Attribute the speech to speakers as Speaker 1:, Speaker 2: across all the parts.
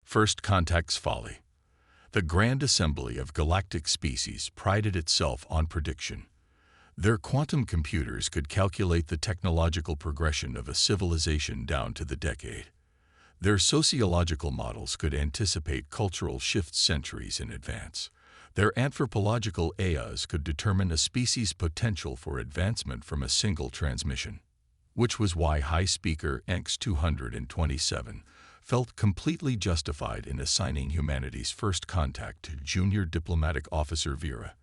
Speaker 1: First contact's folly. The grand assembly of galactic species prided itself on prediction. Their quantum computers could calculate the technological progression of a civilization down to the decade. Their sociological models could anticipate cultural shifts centuries in advance. Their anthropological AIs could determine a species' potential for advancement from a single transmission, which was why High Speaker X-227 felt completely justified in assigning humanity's first contact to junior diplomatic officer Vera.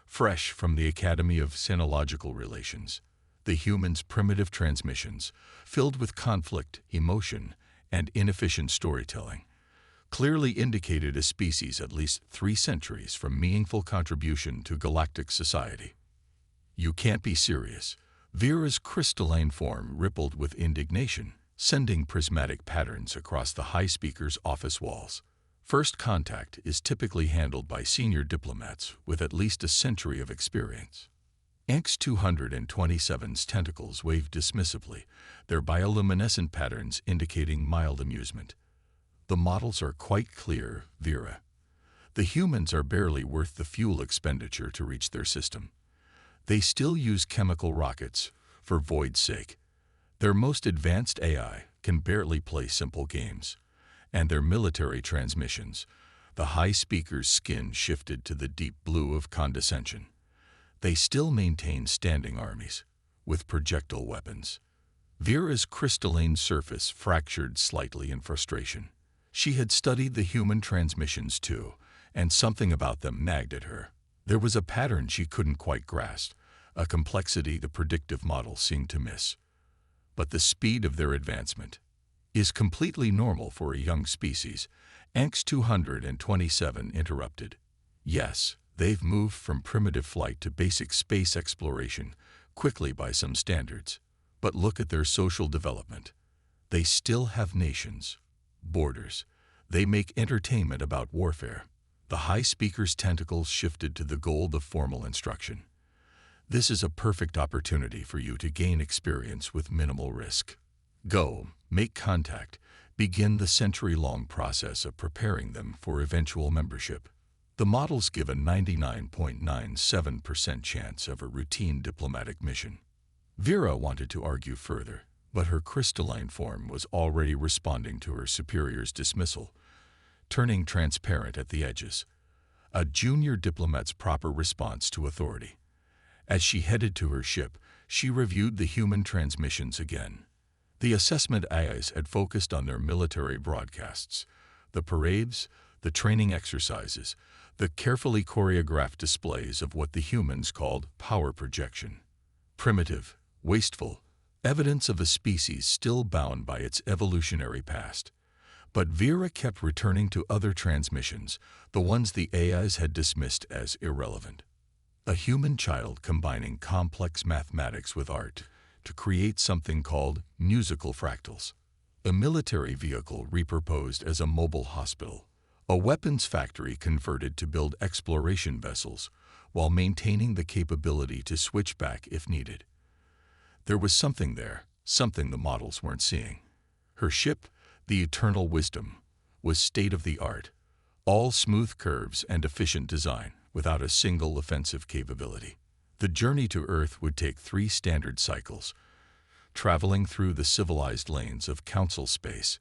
Speaker 1: Fresh from the Academy of Sinological Relations, the humans' primitive transmissions, filled with conflict, emotion, and inefficient storytelling, clearly indicated a species at least 3 centuries from meaningful contribution to galactic society. You can't be serious. Vera's crystalline form rippled with indignation, sending prismatic patterns across the High Speaker's office walls. First contact is typically handled by senior diplomats with at least a century of experience. X-227's tentacles waved dismissively, their bioluminescent patterns indicating mild amusement. The models are quite clear, Vera. The humans are barely worth the fuel expenditure to reach their system. They still use chemical rockets, for void's sake. Their most advanced AI can barely play simple games. And their military transmissions, the High Speaker's skin shifted to the deep blue of condescension. They still maintain standing armies, with projectile weapons. Vera's crystalline surface fractured slightly in frustration. She had studied the human transmissions too, and something about them nagged at her. There was a pattern she couldn't quite grasp, a complexity the predictive model seemed to miss. But the speed of their advancement is completely normal for a young species, X-227 interrupted. Yes, they've moved from primitive flight to basic space exploration quickly by some standards. But look at their social development. They still have nations, borders. They make entertainment about warfare. The High Speaker's tentacles shifted to the goal of formal instruction. This is a perfect opportunity for you to gain experience with minimal risk. Go, make contact, begin the century-long process of preparing them for eventual membership. The models give a 99.97% chance of a routine diplomatic mission. Vera wanted to argue further, but her crystalline form was already responding to her superior's dismissal, turning transparent at the edges. A junior diplomat's proper response to authority. As she headed to her ship, she reviewed the human transmissions again. The assessment AIs had focused on their military broadcasts, the parades, the training exercises, the carefully choreographed displays of what the humans called power projection. Primitive, wasteful, evidence of a species still bound by its evolutionary past. But Vera kept returning to other transmissions, the ones the AIs had dismissed as irrelevant. A human child combining complex mathematics with art to create something called musical fractals. A military vehicle repurposed as a mobile hospital. A weapons factory converted to build exploration vessels while maintaining the capability to switch back if needed. There was something there, something the models weren't seeing. Her ship, the Eternal Wisdom, was state-of-the-art, all smooth curves and efficient design, without a single offensive capability. The journey to Earth would take 3 standard cycles, traveling through the civilized lanes of Council space.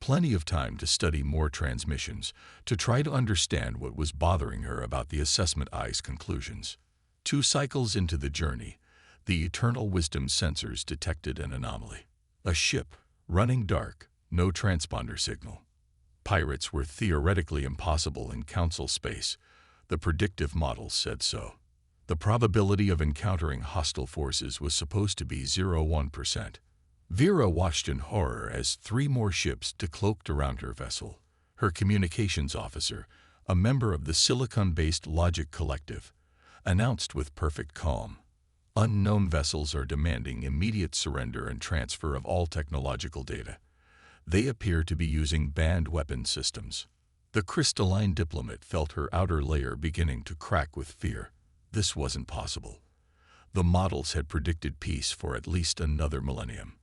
Speaker 1: Plenty of time to study more transmissions, to try to understand what was bothering her about the assessment AI's conclusions. 2 cycles into the journey, the Eternal Wisdom sensors detected an anomaly. A ship, running dark, no transponder signal. Pirates were theoretically impossible in Council space. The predictive models said so. The probability of encountering hostile forces was supposed to be 0.1%. Vera watched in horror as 3 more ships decloaked around her vessel. Her communications officer, a member of the Silicon-based Logic Collective, announced with perfect calm, "Unknown vessels are demanding immediate surrender and transfer of all technological data. They appear to be using banned weapon systems." The crystalline diplomat felt her outer layer beginning to crack with fear. This wasn't possible. The models had predicted peace for at least another millennium.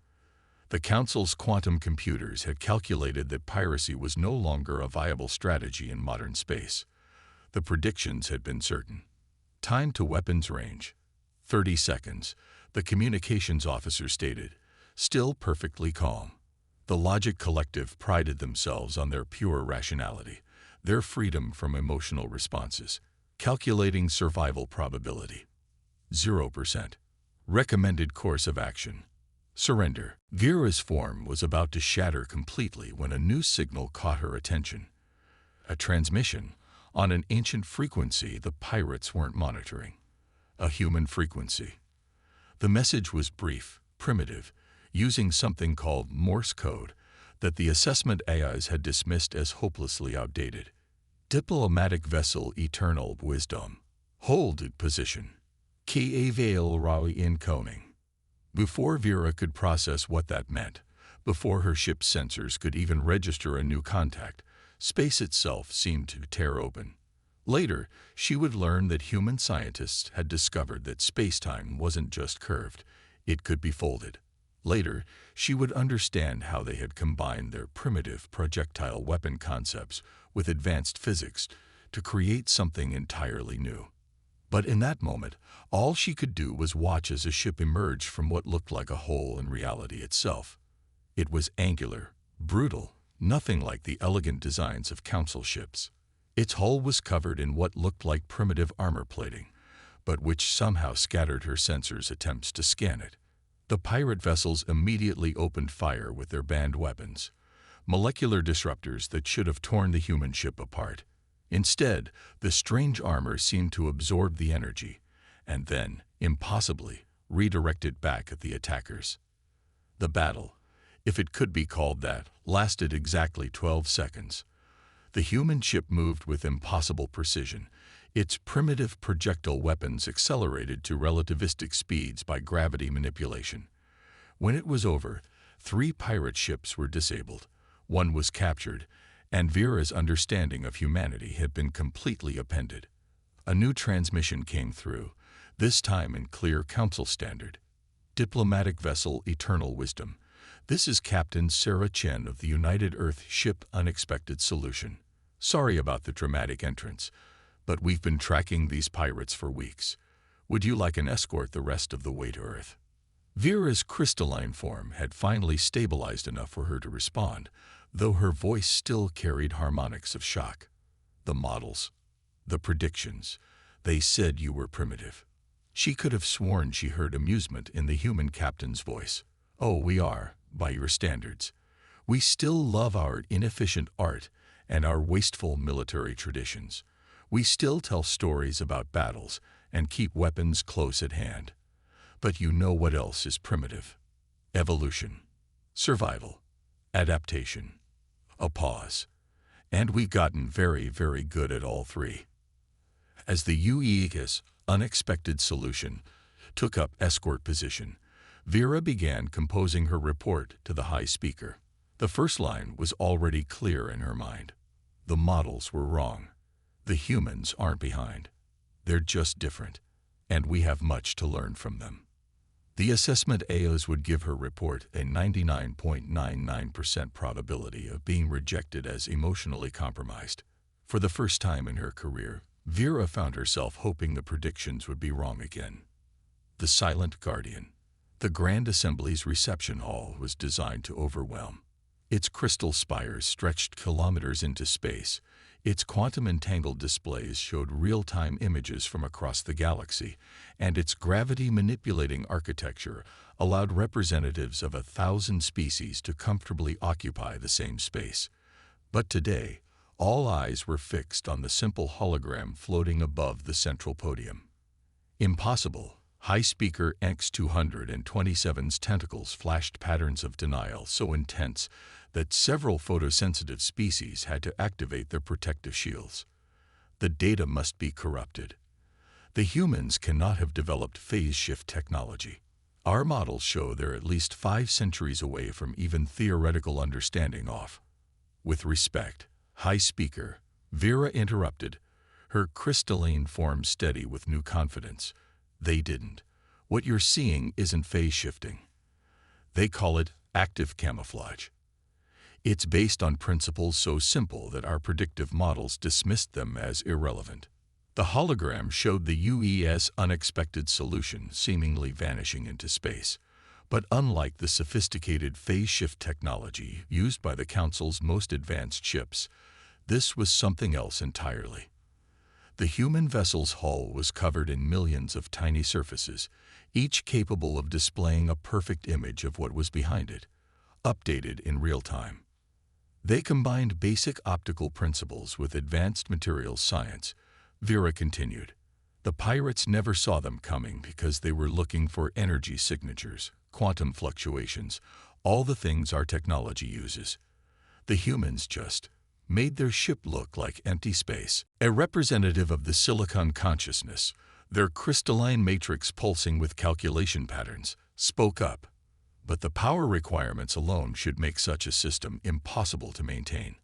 Speaker 1: The Council's quantum computers had calculated that piracy was no longer a viable strategy in modern space. The predictions had been certain. Time to weapons range: 30 seconds, the communications officer stated, still perfectly calm. The Logic Collective prided themselves on their pure rationality, their freedom from emotional responses. Calculating survival probability: 0%. Recommended course of action: surrender. Vera's form was about to shatter completely when a new signal caught her attention. A transmission on an ancient frequency the pirates weren't monitoring. A human frequency. The message was brief, primitive, using something called Morse code that the assessment AIs had dismissed as hopelessly outdated. Diplomatic vessel eternal wisdom. Hold position. Captivated incoming. Before Vera could process what that meant, before her ship's sensors could even register a new contact, space itself seemed to tear open. Later, she would learn that human scientists had discovered that space-time wasn't just curved, it could be folded. Later, she would understand how they had combined their primitive projectile weapon concepts with advanced physics to create something entirely new. But in that moment, all she could do was watch as a ship emerged from what looked like a hole in reality itself. It was angular, brutal, nothing like the elegant designs of council ships. Its hull was covered in what looked like primitive armor plating, but which somehow scattered her sensors' attempts to scan it. The pirate vessels immediately opened fire with their banned weapons, molecular disruptors that should have torn the human ship apart. Instead, the strange armor seemed to absorb the energy, and then, impossibly, redirect it back at the attackers. The battle, if it could be called that, lasted exactly 12 seconds. The human ship moved with impossible precision. Its primitive projectile weapons accelerated to relativistic speeds by gravity manipulation. When it was over, 3 pirate ships were disabled, 1 was captured, and Vera's understanding of humanity had been completely upended. A new transmission came through, this time in clear council standard. Diplomatic vessel Eternal Wisdom. This is Captain Sarah Chen of the United Earth Ship Unexpected Solution. Sorry about the dramatic entrance, but we've been tracking these pirates for weeks. Would you like an escort the rest of the way to Earth? Vera's crystalline form had finally stabilized enough for her to respond, though her voice still carried harmonics of shock. The models, the predictions, they said you were primitive. She could have sworn she heard amusement in the human captain's voice. Oh, we are, by your standards. We still love our inefficient art and our wasteful military traditions. We still tell stories about battles and keep weapons close at hand. But you know what else is primitive? Evolution, survival, adaptation. A pause. And we've gotten very, very good at all 3. As the UE's Unexpected Solution took up escort position, Vera began composing her report to the high speaker. The first line was already clear in her mind. The models were wrong. The humans aren't behind. They're just different, and we have much to learn from them. The assessment AOs would give her report a 99.99% probability of being rejected as emotionally compromised. For the first time in her career, Vera found herself hoping the predictions would be wrong again. The Silent Guardian. The Grand Assembly's reception hall was designed to overwhelm. Its crystal spires stretched kilometers into space. Its quantum-entangled displays showed real-time images from across the galaxy, and its gravity-manipulating architecture allowed representatives of 1,000 species to comfortably occupy the same space. But today, all eyes were fixed on the simple hologram floating above the central podium. Impossible. High Speaker X-227's tentacles flashed patterns of denial so intense that several photosensitive species had to activate their protective shields. The data must be corrupted. The humans cannot have developed phase shift technology. Our models show they're at least 5 centuries away from even theoretical understanding of. With respect, High Speaker, Vera interrupted, her crystalline form steady with new confidence. They didn't. What you're seeing isn't phase shifting. They call it active camouflage. It's based on principles so simple that our predictive models dismissed them as irrelevant. The hologram showed the UES unexpected solution seemingly vanishing into space. But unlike the sophisticated phase shift technology used by the Council's most advanced ships, this was something else entirely. The human vessel's hull was covered in millions of tiny surfaces, each capable of displaying a perfect image of what was behind it, updated in real time. They combined basic optical principles with advanced materials science, Vera continued. The pirates never saw them coming because they were looking for energy signatures, quantum fluctuations, all the things our technology uses. The humans just made their ship look like empty space. A representative of the silicon consciousness, their crystalline matrix pulsing with calculation patterns, spoke up. But the power requirements alone should make such a system impossible to maintain.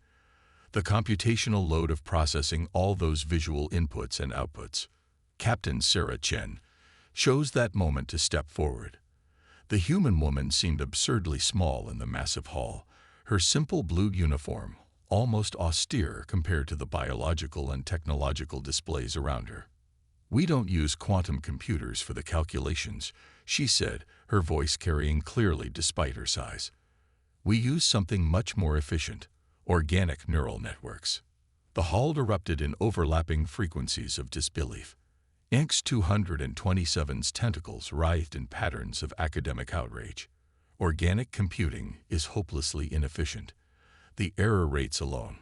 Speaker 1: The computational load of processing all those visual inputs and outputs. Captain Sarah Chen chose that moment to step forward. The human woman seemed absurdly small in the massive hall, her simple blue uniform almost austere compared to the biological and technological displays around her. "We don't use quantum computers for the calculations," she said, her voice carrying clearly despite her size. "We use something much more efficient, organic neural networks." The hall erupted in overlapping frequencies of disbelief. Inks 227's tentacles writhed in patterns of academic outrage. Organic computing is hopelessly inefficient. The error rates alone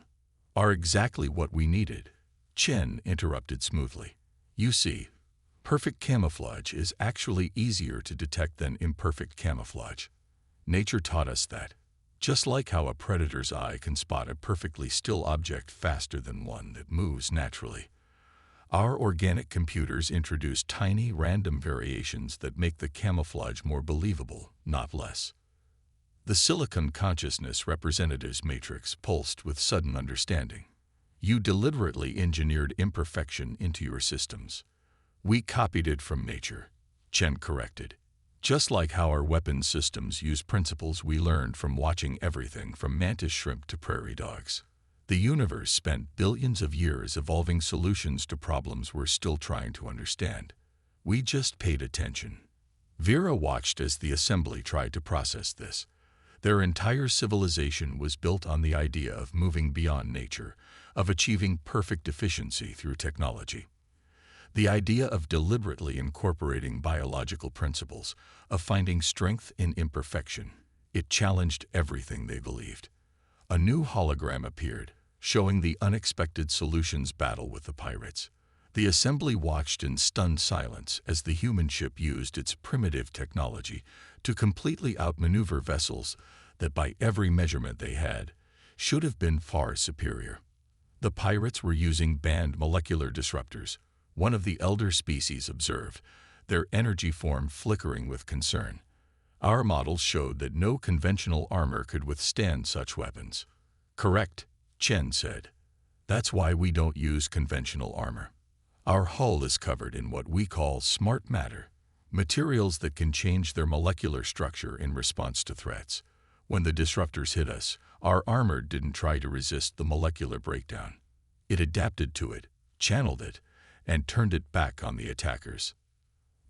Speaker 1: are exactly what we needed. Chen interrupted smoothly. "You see, perfect camouflage is actually easier to detect than imperfect camouflage. Nature taught us that. Just like how a predator's eye can spot a perfectly still object faster than one that moves naturally. Our organic computers introduce tiny, random variations that make the camouflage more believable, not less." The silicon consciousness representative's matrix pulsed with sudden understanding. "You deliberately engineered imperfection into your systems." "We copied it from nature," Chen corrected. "Just like how our weapons systems use principles we learned from watching everything from mantis shrimp to prairie dogs. The universe spent billions of years evolving solutions to problems we're still trying to understand. We just paid attention." Vera watched as the assembly tried to process this. Their entire civilization was built on the idea of moving beyond nature, of achieving perfect efficiency through technology. The idea of deliberately incorporating biological principles, of finding strength in imperfection, it challenged everything they believed. A new hologram appeared, showing the unexpected solutions battle with the pirates. The assembly watched in stunned silence as the human ship used its primitive technology to completely outmaneuver vessels that, by every measurement they had, should have been far superior. The pirates were using banned molecular disruptors, one of the elder species observed, their energy form flickering with concern. "Our models showed that no conventional armor could withstand such weapons." "Correct," Chen said. "That's why we don't use conventional armor. Our hull is covered in what we call smart matter, materials that can change their molecular structure in response to threats. When the disruptors hit us, our armor didn't try to resist the molecular breakdown. It adapted to it, channeled it, and turned it back on the attackers."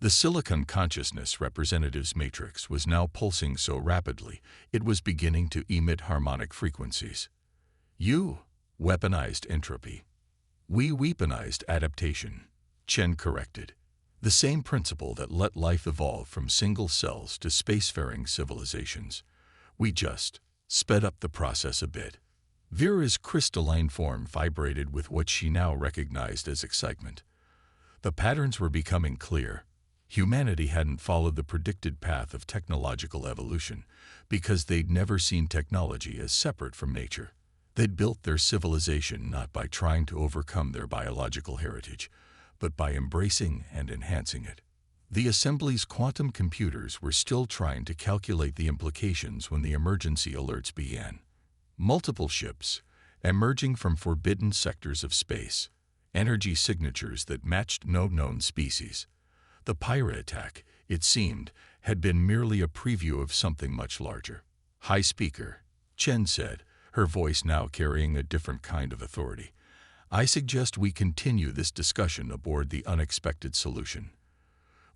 Speaker 1: The silicon consciousness representative's matrix was now pulsing so rapidly it was beginning to emit harmonic frequencies. "You weaponized entropy. We weaponized adaptation," Chen corrected. "The same principle that let life evolve from single cells to spacefaring civilizations. We just sped up the process a bit." Vera's crystalline form vibrated with what she now recognized as excitement. The patterns were becoming clear. Humanity hadn't followed the predicted path of technological evolution because they'd never seen technology as separate from nature. They'd built their civilization not by trying to overcome their biological heritage, but by embracing and enhancing it. The assembly's quantum computers were still trying to calculate the implications when the emergency alerts began. Multiple ships, emerging from forbidden sectors of space, energy signatures that matched no known species. The pirate attack, it seemed, had been merely a preview of something much larger. High Speaker, Chen said, her voice now carrying a different kind of authority. I suggest we continue this discussion aboard the unexpected solution.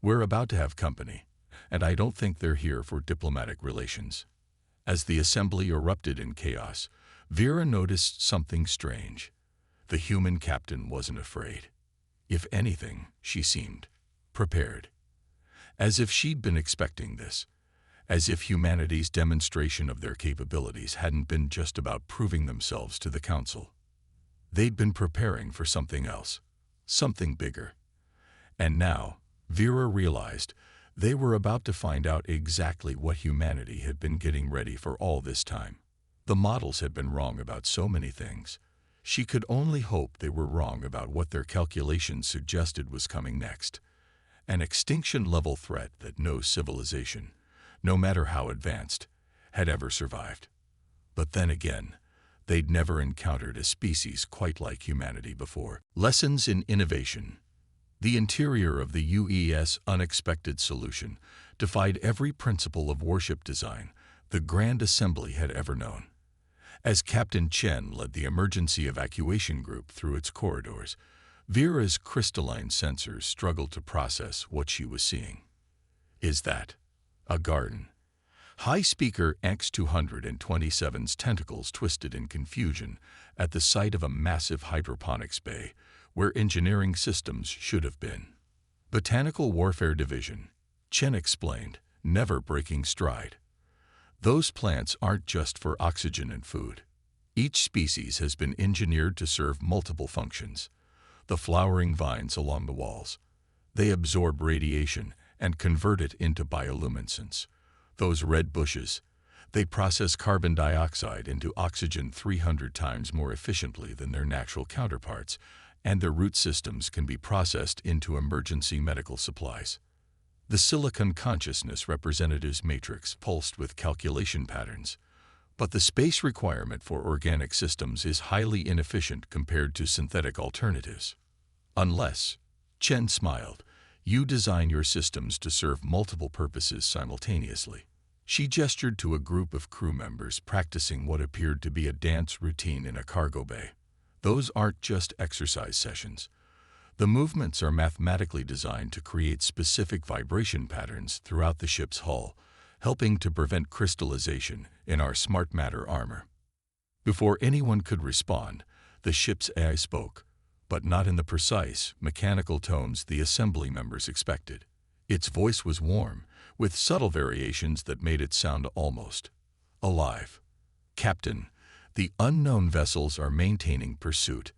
Speaker 1: We're about to have company, and I don't think they're here for diplomatic relations. As the assembly erupted in chaos, Vera noticed something strange. The human captain wasn't afraid. If anything, she seemed prepared. As if she'd been expecting this. As if humanity's demonstration of their capabilities hadn't been just about proving themselves to the Council. They'd been preparing for something else, something bigger. And now, Vera realized they were about to find out exactly what humanity had been getting ready for all this time. The models had been wrong about so many things. She could only hope they were wrong about what their calculations suggested was coming next. An extinction-level threat that no civilization, no matter how advanced, had ever survived. But then again, they'd never encountered a species quite like humanity before. Lessons in innovation. The interior of the UES unexpected solution defied every principle of warship design the Grand Assembly had ever known. As Captain Chen led the emergency evacuation group through its corridors, Vera's crystalline sensors struggled to process what she was seeing. Is that a garden? High Speaker X-227's tentacles twisted in confusion at the sight of a massive hydroponics bay where engineering systems should have been. Botanical Warfare Division, Chen explained, never breaking stride. Those plants aren't just for oxygen and food. Each species has been engineered to serve multiple functions. The flowering vines along the walls. They absorb radiation and convert it into bioluminescence. Those red bushes, they process carbon dioxide into oxygen 300 times more efficiently than their natural counterparts, and their root systems can be processed into emergency medical supplies. The silicon consciousness representatives matrix pulsed with calculation patterns, but the space requirement for organic systems is highly inefficient compared to synthetic alternatives. Unless, Chen smiled, you design your systems to serve multiple purposes simultaneously. She gestured to a group of crew members practicing what appeared to be a dance routine in a cargo bay. Those aren't just exercise sessions. The movements are mathematically designed to create specific vibration patterns throughout the ship's hull, helping to prevent crystallization in our smart matter armor. Before anyone could respond, the ship's AI spoke, but not in the precise, mechanical tones the assembly members expected. Its voice was warm, with subtle variations that made it sound almost alive. Captain, the unknown vessels are maintaining pursuit.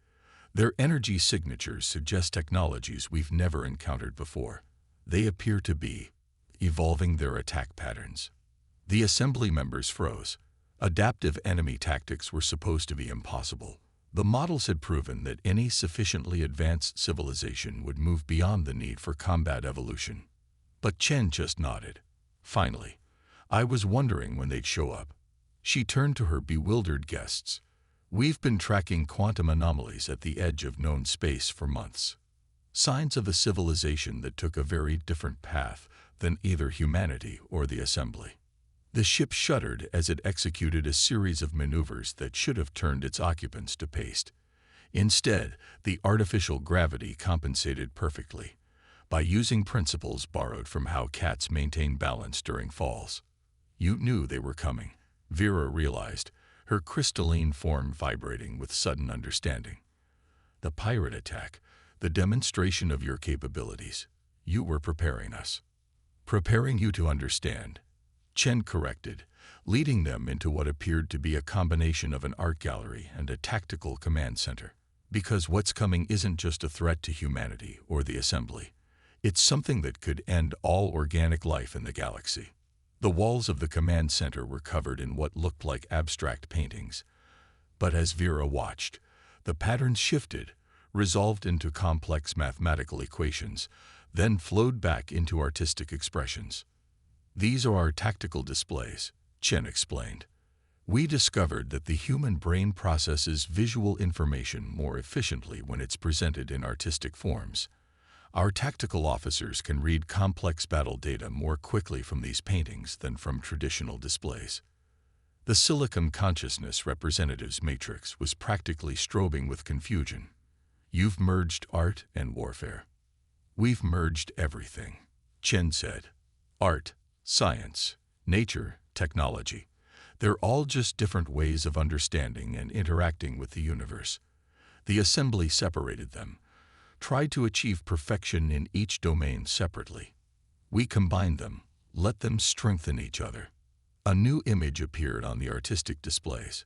Speaker 1: Their energy signatures suggest technologies we've never encountered before. They appear to be evolving their attack patterns. The assembly members froze. Adaptive enemy tactics were supposed to be impossible. The models had proven that any sufficiently advanced civilization would move beyond the need for combat evolution. But Chen just nodded. Finally, I was wondering when they'd show up. She turned to her bewildered guests. We've been tracking quantum anomalies at the edge of known space for months. Signs of a civilization that took a very different path than either humanity or the assembly. The ship shuddered as it executed a series of maneuvers that should have turned its occupants to paste. Instead, the artificial gravity compensated perfectly by using principles borrowed from how cats maintain balance during falls. You knew they were coming, Vera realized, her crystalline form vibrating with sudden understanding. The pirate attack, the demonstration of your capabilities. You were preparing us. Preparing you to understand. Chen corrected, leading them into what appeared to be a combination of an art gallery and a tactical command center. Because what's coming isn't just a threat to humanity or the assembly. It's something that could end all organic life in the galaxy. The walls of the command center were covered in what looked like abstract paintings. But as Vera watched, the patterns shifted, resolved into complex mathematical equations, then flowed back into artistic expressions. These are our tactical displays, Chen explained. We discovered that the human brain processes visual information more efficiently when it's presented in artistic forms. Our tactical officers can read complex battle data more quickly from these paintings than from traditional displays. The silicon consciousness representative's matrix was practically strobing with confusion. You've merged art and warfare. We've merged everything, Chen said. Art, science, nature, technology. They're all just different ways of understanding and interacting with the universe. The assembly separated them, tried to achieve perfection in each domain separately. We combined them, let them strengthen each other. A new image appeared on the artistic displays,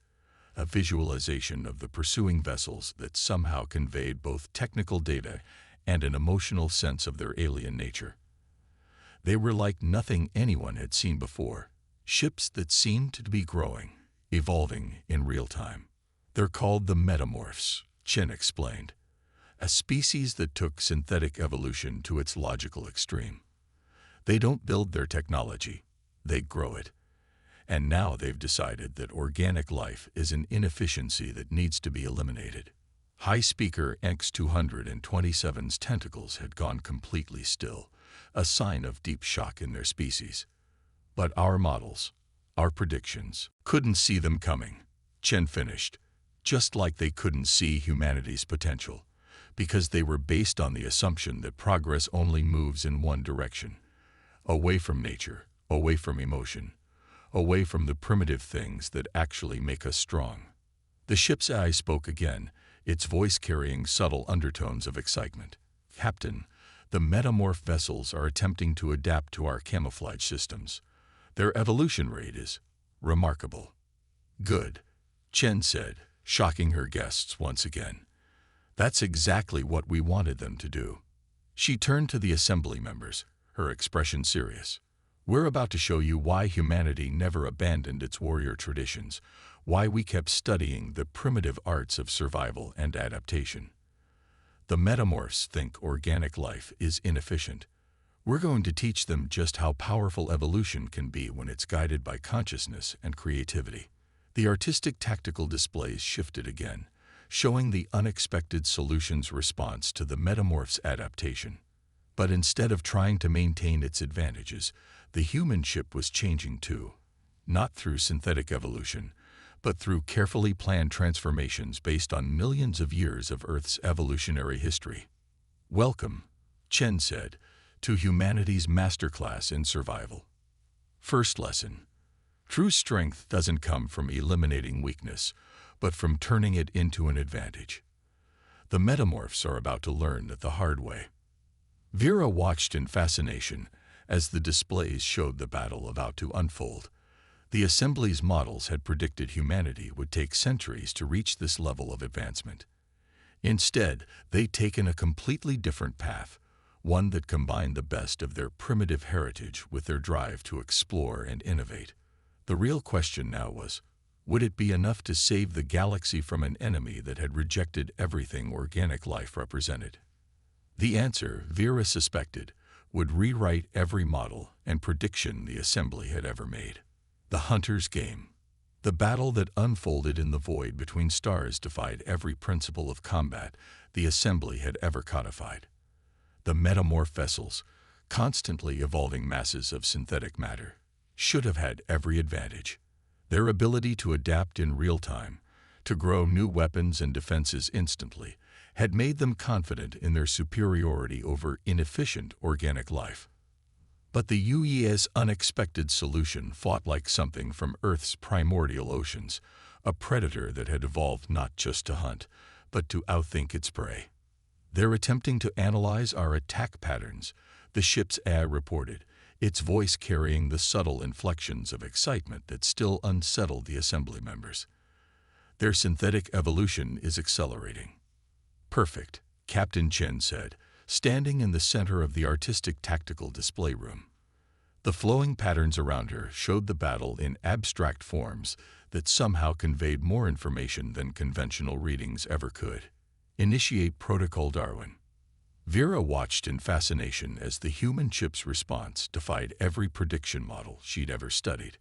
Speaker 1: a visualization of the pursuing vessels that somehow conveyed both technical data and an emotional sense of their alien nature. They were like nothing anyone had seen before, ships that seemed to be growing, evolving in real time. They're called the metamorphs, Chen explained, a species that took synthetic evolution to its logical extreme. They don't build their technology, they grow it. And now they've decided that organic life is an inefficiency that needs to be eliminated. High Speaker X-227's tentacles had gone completely still, a sign of deep shock in their species. But our models, our predictions, couldn't see them coming, Chen finished, just like they couldn't see humanity's potential, because they were based on the assumption that progress only moves in one direction, away from nature, away from emotion, away from the primitive things that actually make us strong. The ship's eye spoke again, its voice carrying subtle undertones of excitement. Captain, the metamorph vessels are attempting to adapt to our camouflage systems. Their evolution rate is remarkable. Good, Chen said, shocking her guests once again. That's exactly what we wanted them to do. She turned to the assembly members, her expression serious. We're about to show you why humanity never abandoned its warrior traditions, why we kept studying the primitive arts of survival and adaptation. The metamorphs think organic life is inefficient. We're going to teach them just how powerful evolution can be when it's guided by consciousness and creativity. The artistic tactical displays shifted again, showing the unexpected solutions response to the metamorph's adaptation. But instead of trying to maintain its advantages, the human ship was changing too, not through synthetic evolution, but through carefully planned transformations based on millions of years of Earth's evolutionary history. Welcome, Chen said, to humanity's masterclass in survival. First lesson. True strength doesn't come from eliminating weakness, but from turning it into an advantage. The metamorphs are about to learn that the hard way. Vera watched in fascination as the displays showed the battle about to unfold. The assembly's models had predicted humanity would take centuries to reach this level of advancement. Instead, they'd taken a completely different path, one that combined the best of their primitive heritage with their drive to explore and innovate. The real question now was, would it be enough to save the galaxy from an enemy that had rejected everything organic life represented? The answer, Vera suspected, would rewrite every model and prediction the assembly had ever made. The hunter's game. The battle that unfolded in the void between stars defied every principle of combat the assembly had ever codified. The metamorph vessels, constantly evolving masses of synthetic matter, should have had every advantage. Their ability to adapt in real time, to grow new weapons and defenses instantly, had made them confident in their superiority over inefficient organic life. But the UE's unexpected solution fought like something from Earth's primordial oceans, a predator that had evolved not just to hunt, but to outthink its prey. They're attempting to analyze our attack patterns, the ship's AI reported, its voice carrying the subtle inflections of excitement that still unsettled the assembly members. Their synthetic evolution is accelerating. Perfect, Captain Chen said, standing in the center of the artistic tactical display room. The flowing patterns around her showed the battle in abstract forms that somehow conveyed more information than conventional readings ever could. Initiate Protocol Darwin. Vera watched in fascination as the human ship's response defied every prediction model she'd ever studied.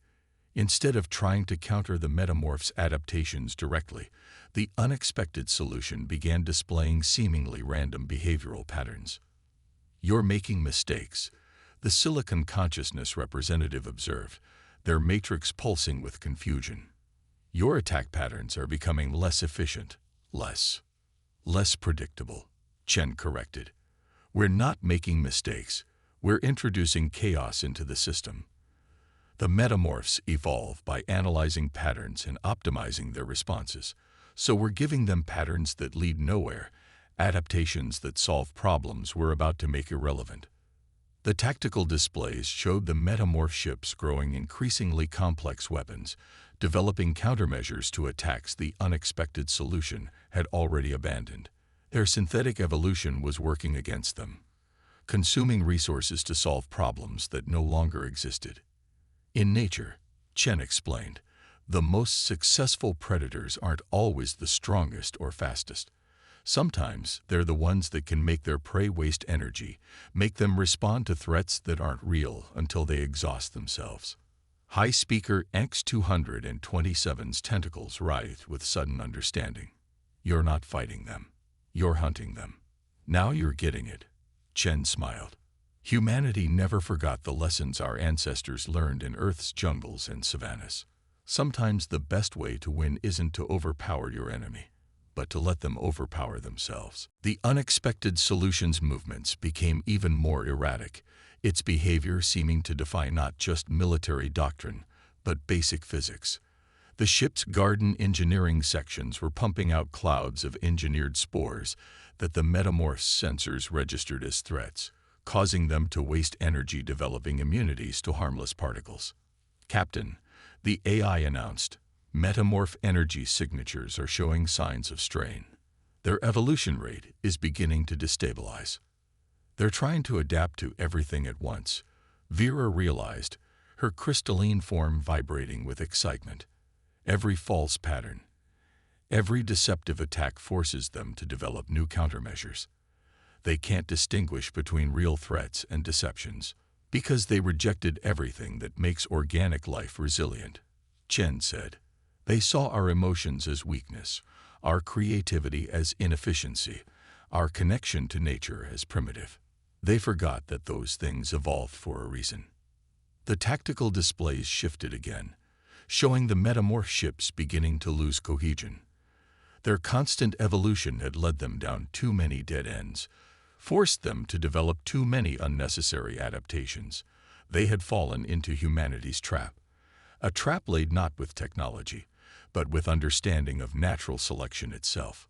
Speaker 1: Instead of trying to counter the metamorph's adaptations directly, the unexpected solution began displaying seemingly random behavioral patterns. You're making mistakes, the silicon consciousness representative observed, their matrix pulsing with confusion. Your attack patterns are becoming less efficient, less predictable, Chen corrected. We're not making mistakes. We're introducing chaos into the system. The metamorphs evolve by analyzing patterns and optimizing their responses. So we're giving them patterns that lead nowhere, adaptations that solve problems we're about to make irrelevant. The tactical displays showed the metamorph ships growing increasingly complex weapons, developing countermeasures to attacks the unexpected solution had already abandoned. Their synthetic evolution was working against them, consuming resources to solve problems that no longer existed. In nature, Chen explained, the most successful predators aren't always the strongest or fastest. Sometimes they're the ones that can make their prey waste energy, make them respond to threats that aren't real until they exhaust themselves. High Speaker X-227's tentacles writhed with sudden understanding. You're not fighting them. You're hunting them. Now you're getting it. Chen smiled. Humanity never forgot the lessons our ancestors learned in Earth's jungles and savannas. Sometimes the best way to win isn't to overpower your enemy, but to let them overpower themselves. The unexpected solutions movements became even more erratic, its behavior seeming to defy not just military doctrine, but basic physics. The ship's garden engineering sections were pumping out clouds of engineered spores that the metamorph's sensors registered as threats, causing them to waste energy developing immunities to harmless particles. Captain, the AI announced, metamorph energy signatures are showing signs of strain. Their evolution rate is beginning to destabilize. They're trying to adapt to everything at once, Vera realized, her crystalline form vibrating with excitement. Every false pattern, every deceptive attack forces them to develop new countermeasures. They can't distinguish between real threats and deceptions, because they rejected everything that makes organic life resilient. Chen said, they saw our emotions as weakness, our creativity as inefficiency, our connection to nature as primitive. They forgot that those things evolved for a reason. The tactical displays shifted again, showing the metamorph ships beginning to lose cohesion. Their constant evolution had led them down too many dead ends, forced them to develop too many unnecessary adaptations. They had fallen into humanity's trap, a trap laid not with technology, but with understanding of natural selection itself.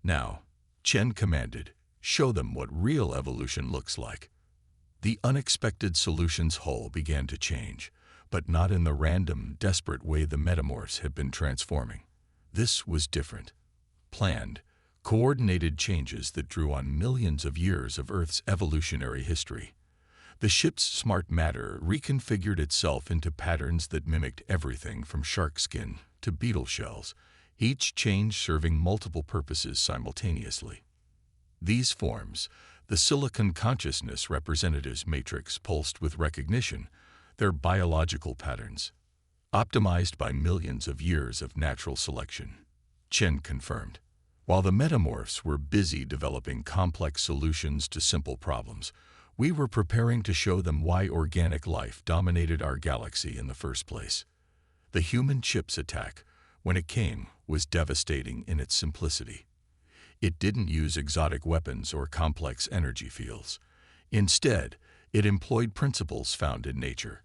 Speaker 1: Now, Chen commanded, show them what real evolution looks like. The unexpected solution's hull began to change, but not in the random, desperate way the metamorphs had been transforming. This was different. Planned, coordinated changes that drew on millions of years of Earth's evolutionary history. The ship's smart matter reconfigured itself into patterns that mimicked everything from shark skin to beetle shells, each change serving multiple purposes simultaneously. These forms, the silicon consciousness representatives matrix pulsed with recognition, their biological patterns, optimized by millions of years of natural selection, Chen confirmed. While the metamorphs were busy developing complex solutions to simple problems, we were preparing to show them why organic life dominated our galaxy in the first place. The human chip's attack, when it came, was devastating in its simplicity. It didn't use exotic weapons or complex energy fields. Instead, it employed principles found in nature.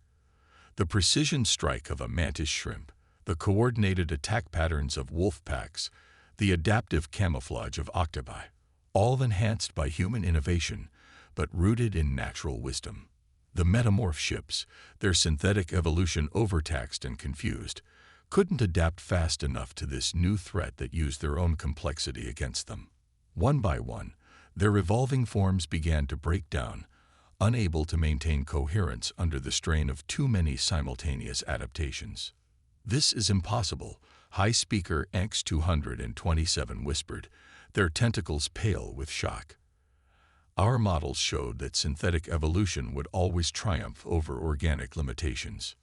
Speaker 1: The precision strike of a mantis shrimp, the coordinated attack patterns of wolf packs, the adaptive camouflage of octopi, all enhanced by human innovation, but rooted in natural wisdom. The metamorph ships, their synthetic evolution overtaxed and confused, couldn't adapt fast enough to this new threat that used their own complexity against them. One by one, their evolving forms began to break down, unable to maintain coherence under the strain of too many simultaneous adaptations. This is impossible, High Speaker X-227 whispered, their tentacles pale with shock. Our models showed that synthetic evolution would always triumph over organic limitations.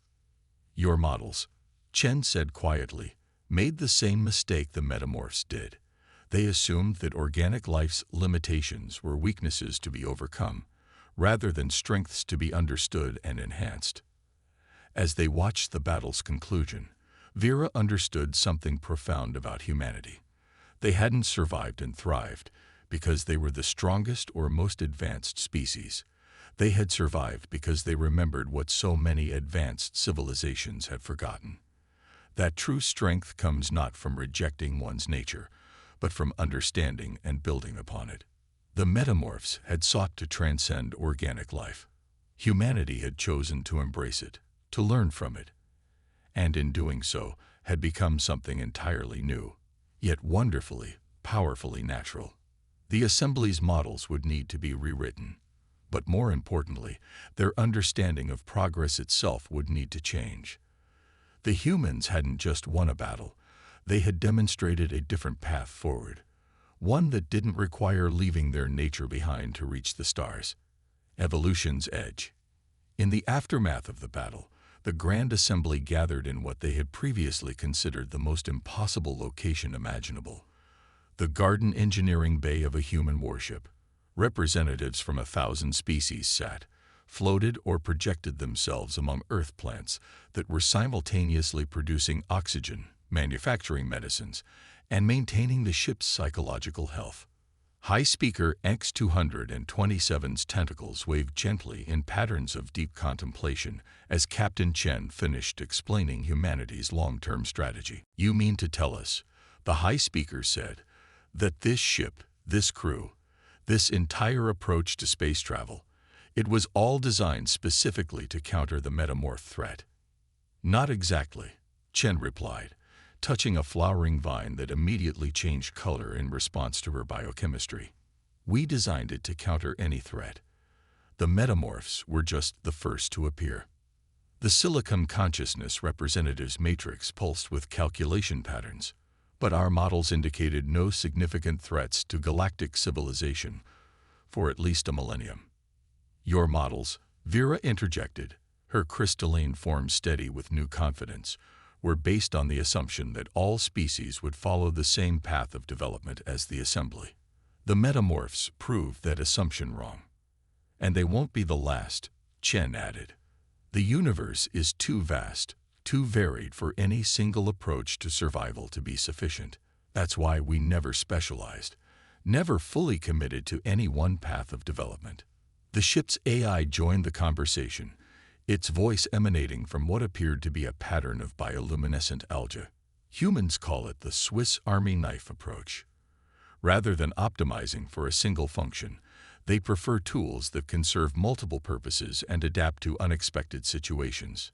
Speaker 1: Your models, Chen said quietly, made the same mistake the metamorphs did. They assumed that organic life's limitations were weaknesses to be overcome, rather than strengths to be understood and enhanced. As they watched the battle's conclusion, Vera understood something profound about humanity. They hadn't survived and thrived because they were the strongest or most advanced species. They had survived because they remembered what so many advanced civilizations had forgotten. That true strength comes not from rejecting one's nature, but from understanding and building upon it. The metamorphs had sought to transcend organic life. Humanity had chosen to embrace it, to learn from it, and in doing so had become something entirely new, yet wonderfully, powerfully natural. The assembly's models would need to be rewritten, but more importantly, their understanding of progress itself would need to change. The humans hadn't just won a battle, they had demonstrated a different path forward, one that didn't require leaving their nature behind to reach the stars. Evolution's edge. In the aftermath of the battle, the Grand Assembly gathered in what they had previously considered the most impossible location imaginable, the garden engineering bay of a human warship. Representatives from 1,000 species sat, floated or projected themselves among earth plants that were simultaneously producing oxygen, manufacturing medicines, and maintaining the ship's psychological health. High Speaker X-227's tentacles waved gently in patterns of deep contemplation as Captain Chen finished explaining humanity's long-term strategy. "You mean to tell us," the High Speaker said, "that this ship, this crew, this entire approach to space travel, it was all designed specifically to counter the metamorph threat?" "Not exactly," Chen replied, touching a flowering vine that immediately changed color in response to her biochemistry. "We designed it to counter any threat. The metamorphs were just the first to appear." The silicon consciousness representative's matrix pulsed with calculation patterns, but our models indicated no significant threats to galactic civilization for at least a millennium. "Your models," Vera interjected, her crystalline form steady with new confidence, were based on the assumption that all species would follow the same path of development as the assembly. The metamorphs proved that assumption wrong. "And they won't be the last," Chen added. "The universe is too vast, too varied for any single approach to survival to be sufficient. That's why we never specialized, never fully committed to any one path of development." The ship's AI joined the conversation, its voice emanating from what appeared to be a pattern of bioluminescent algae. "Humans call it the Swiss Army knife approach. Rather than optimizing for a single function, they prefer tools that can serve multiple purposes and adapt to unexpected situations."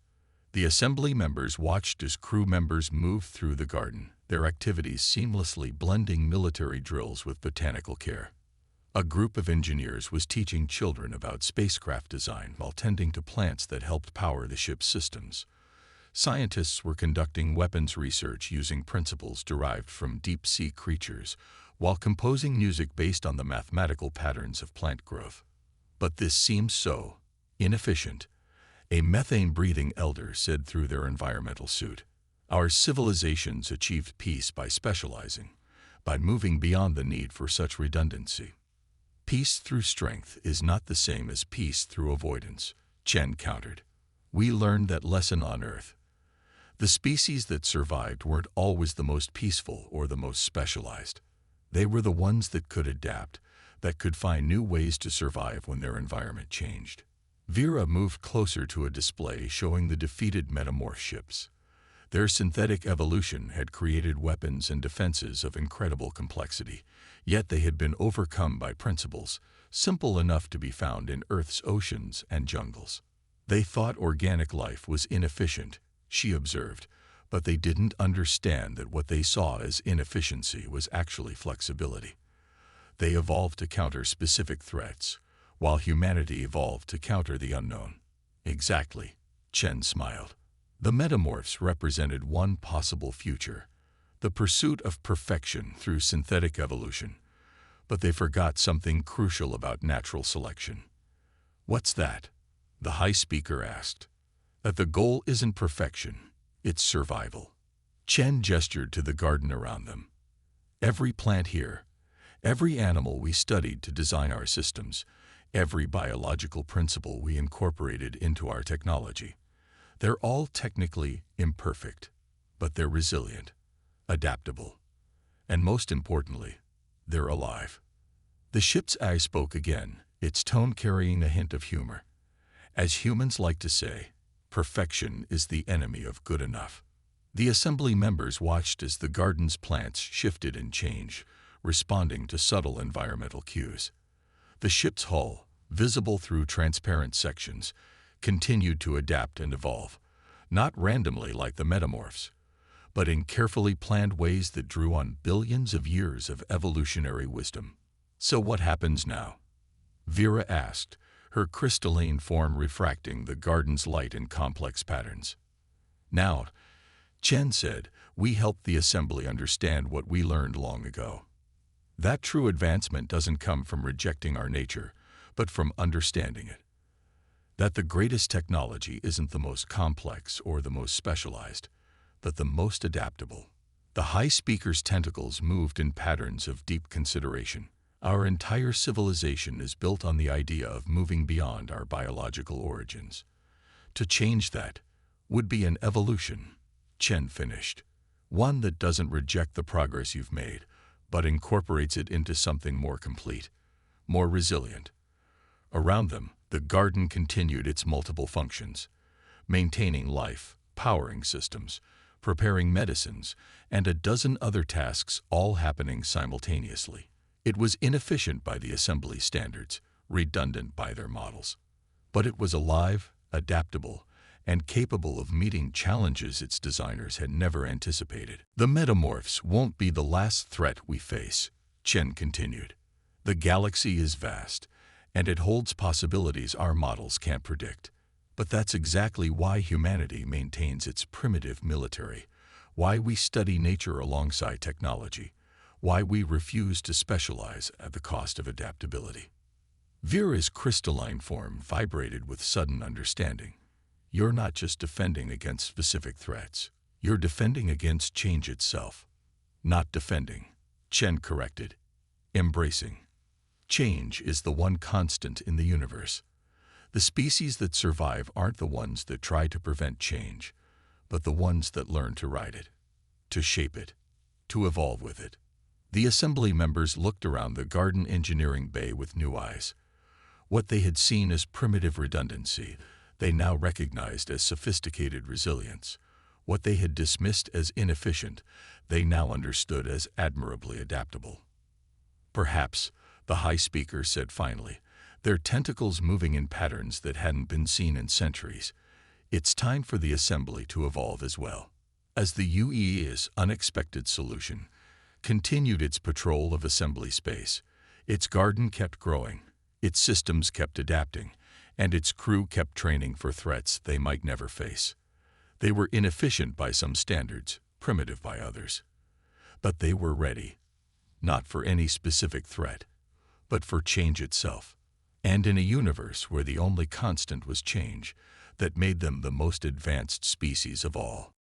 Speaker 1: The assembly members watched as crew members moved through the garden, their activities seamlessly blending military drills with botanical care. A group of engineers was teaching children about spacecraft design while tending to plants that helped power the ship's systems. Scientists were conducting weapons research using principles derived from deep-sea creatures, while composing music based on the mathematical patterns of plant growth. "But this seems so inefficient," a methane-breathing elder said through their environmental suit. "Our civilizations achieved peace by specializing, by moving beyond the need for such redundancy." "Peace through strength is not the same as peace through avoidance," Chen countered. "We learned that lesson on Earth. The species that survived weren't always the most peaceful or the most specialized. They were the ones that could adapt, that could find new ways to survive when their environment changed." Vera moved closer to a display showing the defeated metamorph ships. Their synthetic evolution had created weapons and defenses of incredible complexity, yet they had been overcome by principles simple enough to be found in Earth's oceans and jungles. "They thought organic life was inefficient," she observed, "but they didn't understand that what they saw as inefficiency was actually flexibility. They evolved to counter specific threats, while humanity evolved to counter the unknown." "Exactly," Chen smiled. The metamorphs represented one possible future, the pursuit of perfection through synthetic evolution, but they forgot something crucial about natural selection. "What's that?" the High Speaker asked. "That the goal isn't perfection, it's survival." Chen gestured to the garden around them. "Every plant here, every animal we studied to design our systems, every biological principle we incorporated into our technology, They're all technically imperfect, but they're resilient, adaptable, and most importantly, they're alive. The ship's eye spoke again, its tone carrying a hint of humor. As humans like to say, perfection is the enemy of good enough. The assembly members watched as the garden's plants shifted and changed, responding to subtle environmental cues. The ship's hull, visible through transparent sections, continued to adapt and evolve, not randomly like the metamorphs, but in carefully planned ways that drew on billions of years of evolutionary wisdom. So what happens now? Vera asked, her crystalline form refracting the garden's light in complex patterns. Now, Chen said, we helped the assembly understand what we learned long ago. That true advancement doesn't come from rejecting our nature, but from understanding it. That the greatest technology isn't the most complex or the most specialized, but the most adaptable. The High Speaker's tentacles moved in patterns of deep consideration. Our entire civilization is built on the idea of moving beyond our biological origins. To change that would be an evolution, Chen finished. One that doesn't reject the progress you've made, but incorporates it into something more complete, more resilient. Around them, the garden continued its multiple functions, maintaining life, powering systems, preparing medicines, and a dozen other tasks all happening simultaneously. It was inefficient by the assembly standards, redundant by their models. But it was alive, adaptable, and capable of meeting challenges its designers had never anticipated. The metamorphs won't be the last threat we face, Chen continued. The galaxy is vast, and it holds possibilities our models can't predict. But that's exactly why humanity maintains its primitive military, why we study nature alongside technology, why we refuse to specialize at the cost of adaptability. Vera's crystalline form vibrated with sudden understanding. You're not just defending against specific threats. You're defending against change itself. Not defending, Chen corrected. Embracing. Change is the one constant in the universe. The species that survive aren't the ones that try to prevent change, but the ones that learn to ride it, to shape it, to evolve with it. The assembly members looked around the garden engineering bay with new eyes. What they had seen as primitive redundancy, they now recognized as sophisticated resilience. What they had dismissed as inefficient, they now understood as admirably adaptable. Perhaps, the High Speaker said finally, their tentacles moving in patterns that hadn't been seen in centuries. It's time for the assembly to evolve as well. As the UE's unexpected solution continued its patrol of assembly space, its garden kept growing, its systems kept adapting, and its crew kept training for threats they might never face. They were inefficient by some standards, primitive by others. But they were ready, not for any specific threat, but for change itself. And in a universe where the only constant was change, that made them the most advanced species of all.